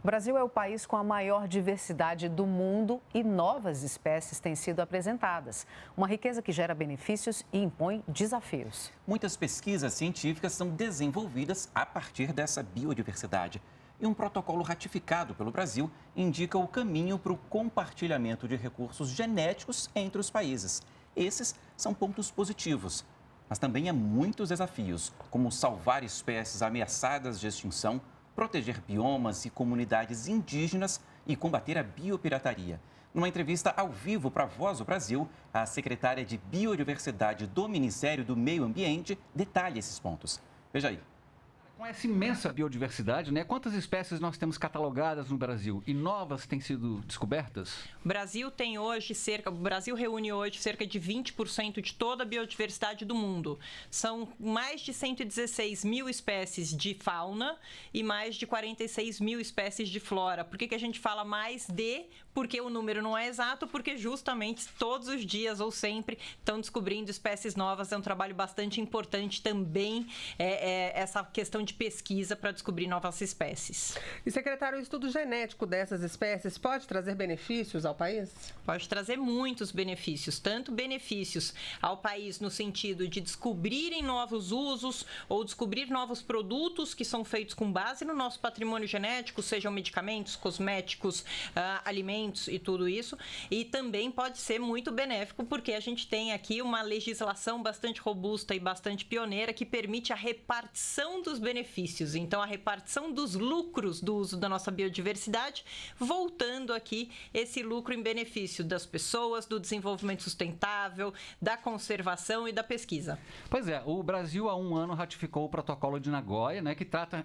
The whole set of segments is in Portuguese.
O Brasil é o país com a maior diversidade do mundo e novas espécies têm sido apresentadas. Uma riqueza que gera benefícios e impõe desafios. Muitas pesquisas científicas são desenvolvidas a partir dessa biodiversidade. E um protocolo ratificado pelo Brasil indica o caminho para o compartilhamento de recursos genéticos entre os países. Esses são pontos positivos, mas também há muitos desafios, como salvar espécies ameaçadas de extinção, proteger biomas e comunidades indígenas e combater a biopirataria. Numa entrevista ao vivo para a Voz do Brasil, a secretária de Biodiversidade do Ministério do Meio Ambiente detalha esses pontos. Veja aí. Com essa imensa biodiversidade, né? Quantas espécies nós temos catalogadas no Brasil e novas têm sido descobertas? O Brasil reúne hoje cerca de 20% de toda a biodiversidade do mundo. São mais de 116 mil espécies de fauna e mais de 46 mil espécies de flora. Por que a gente fala mais de? Porque o número não é exato, porque justamente todos os dias ou sempre estão descobrindo espécies novas. É um trabalho bastante importante também, essa questão de pesquisa para descobrir novas espécies. E, secretário, o estudo genético dessas espécies pode trazer benefícios ao país? Pode trazer muitos benefícios, tanto benefícios ao país no sentido de descobrirem novos usos ou descobrir novos produtos que são feitos com base no nosso patrimônio genético, sejam medicamentos, cosméticos, alimentos e tudo isso. E também pode ser muito benéfico porque a gente tem aqui uma legislação bastante robusta e bastante pioneira que permite a repartição dos benefícios. Então, a repartição dos lucros do uso da nossa biodiversidade, voltando aqui esse lucro em benefício das pessoas, do desenvolvimento sustentável, da conservação e da pesquisa. Pois é, o Brasil há um ano ratificou o protocolo de Nagoya, né, que trata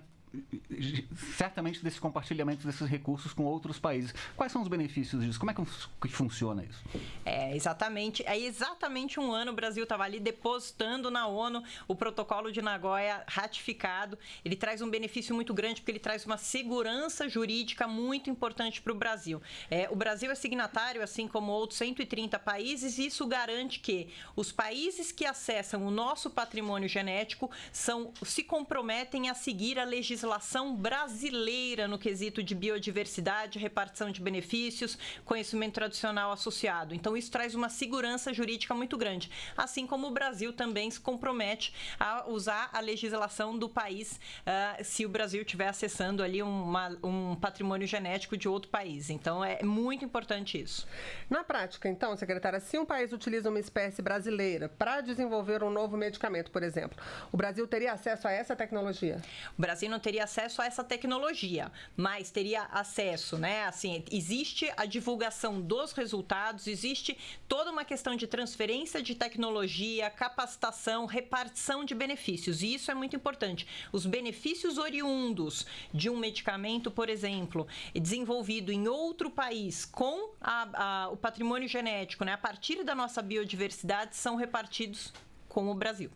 certamente desse compartilhamento desses recursos com outros países. Quais são os benefícios disso? Como é que funciona isso? É exatamente um ano o Brasil estava ali depositando na ONU o protocolo de Nagoya ratificado. Ele traz um benefício muito grande porque ele traz uma segurança jurídica muito importante para o Brasil. O Brasil é signatário, assim como outros 130 países, e isso garante que os países que acessam o nosso patrimônio genético se comprometem a seguir a legislação brasileira no quesito de biodiversidade, repartição de benefícios, conhecimento tradicional associado. Então, isso traz uma segurança jurídica muito grande, assim como o Brasil também se compromete a usar a legislação do país se o Brasil estiver acessando ali um patrimônio genético de outro país. Então, é muito importante isso. Na prática, então, secretária, se um país utiliza uma espécie brasileira para desenvolver um novo medicamento, por exemplo, o Brasil teria acesso a essa tecnologia? O Brasil não teria acesso a essa tecnologia, mas teria acesso, né? Assim, existe a divulgação dos resultados, existe toda uma questão de transferência de tecnologia, capacitação, repartição de benefícios, e isso é muito importante. Os benefícios oriundos de um medicamento, por exemplo, desenvolvido em outro país com o patrimônio genético, né? A partir da nossa biodiversidade, são repartidos com o Brasil.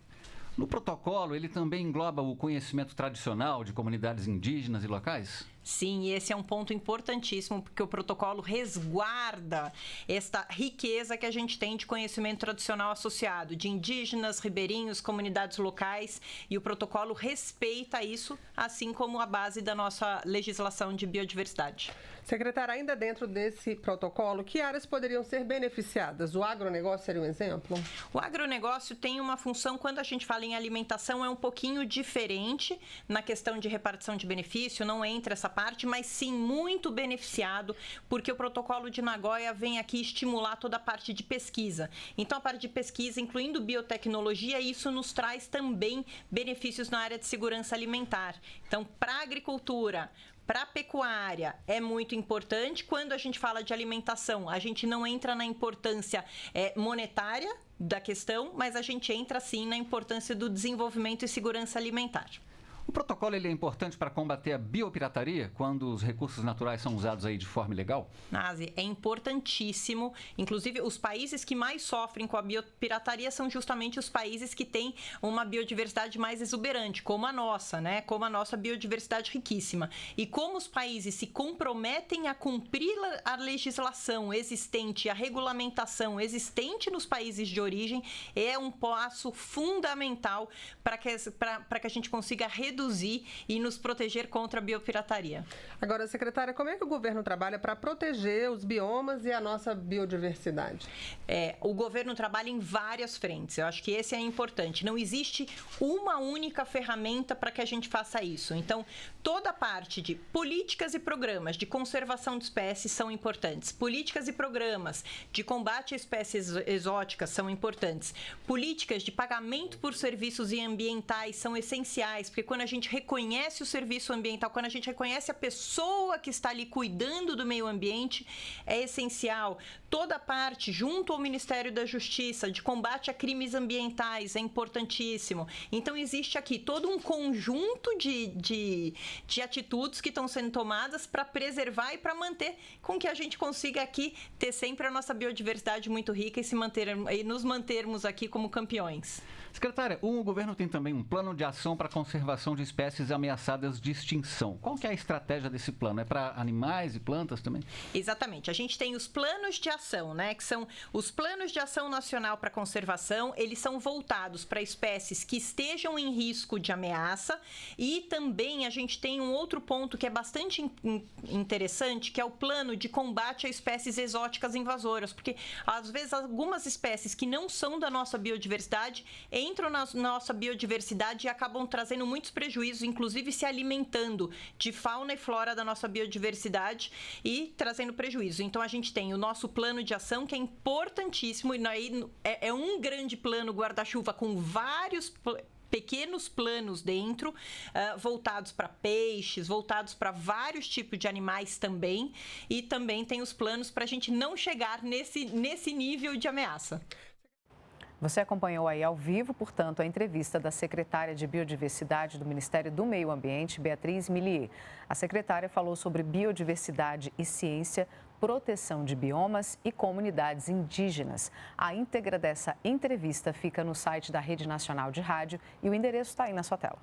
No protocolo, ele também engloba o conhecimento tradicional de comunidades indígenas e locais? Sim, e esse é um ponto importantíssimo, porque o protocolo resguarda esta riqueza que a gente tem de conhecimento tradicional associado, de indígenas, ribeirinhos, comunidades locais, e o protocolo respeita isso, assim como a base da nossa legislação de biodiversidade. Secretária, ainda dentro desse protocolo, que áreas poderiam ser beneficiadas? O agronegócio seria um exemplo? O agronegócio tem uma função, quando a gente fala em alimentação, é um pouquinho diferente na questão de repartição de benefício, não entra essa parte, mas sim muito beneficiado, porque o protocolo de Nagoya vem aqui estimular toda a parte de pesquisa. Então, a parte de pesquisa, incluindo biotecnologia, isso nos traz também benefícios na área de segurança alimentar. Então, para a agricultura, para a pecuária é muito importante. Quando a gente fala de alimentação, a gente não entra na importância monetária da questão, mas a gente entra sim na importância do desenvolvimento e segurança alimentar. O protocolo ele é importante para combater a biopirataria, quando os recursos naturais são usados aí de forma ilegal? Nazi, é importantíssimo. Inclusive, os países que mais sofrem com a biopirataria são justamente os países que têm uma biodiversidade mais exuberante, como a nossa, né? Como a nossa biodiversidade riquíssima. E como os países se comprometem a cumprir a legislação existente, a regulamentação existente nos países de origem, é um passo fundamental para que a gente consiga reduzir reduzir e nos proteger contra a biopirataria. Agora, secretária, como é que o governo trabalha para proteger os biomas e a nossa biodiversidade? O governo trabalha em várias frentes. Eu acho que esse é importante. Não existe uma única ferramenta para que a gente faça isso. Então, toda a parte de políticas e programas de conservação de espécies são importantes. Políticas e programas de combate a espécies exóticas são importantes. Políticas de pagamento por serviços ambientais são essenciais, porque quando a gente reconhece o serviço ambiental, quando a gente reconhece a pessoa que está ali cuidando do meio ambiente, é essencial. Toda a parte, junto ao Ministério da Justiça, de combate a crimes ambientais, é importantíssimo. Então, existe aqui todo um conjunto de atitudes que estão sendo tomadas para preservar e para manter com que a gente consiga aqui ter sempre a nossa biodiversidade muito rica e nos mantermos aqui como campeões. Secretária, o governo tem também um plano de ação para a conservação de espécies ameaçadas de extinção. Qual que é a estratégia desse plano? É para animais e plantas também? Exatamente. A gente tem os planos de ação, né? Que são os planos de ação nacional para conservação. Eles são voltados para espécies que estejam em risco de ameaça. E também a gente tem um outro ponto que é bastante interessante, que é o plano de combate a espécies exóticas invasoras. Porque, às vezes, algumas espécies que não são da nossa biodiversidade entram na nossa biodiversidade e acabam trazendo muitos prejuízos, inclusive se alimentando de fauna e flora da nossa biodiversidade e trazendo prejuízo. Então, a gente tem o nosso plano de ação, que é importantíssimo, e aí é um grande plano guarda-chuva com vários pequenos planos dentro, voltados para peixes, voltados para vários tipos de animais também, e também tem os planos para a gente não chegar nesse nível de ameaça. Você acompanhou aí ao vivo, portanto, a entrevista da secretária de Biodiversidade do Ministério do Meio Ambiente, Beatriz Millier. A secretária falou sobre biodiversidade e ciência, proteção de biomas e comunidades indígenas. A íntegra dessa entrevista fica no site da Rede Nacional de Rádio e o endereço está aí na sua tela.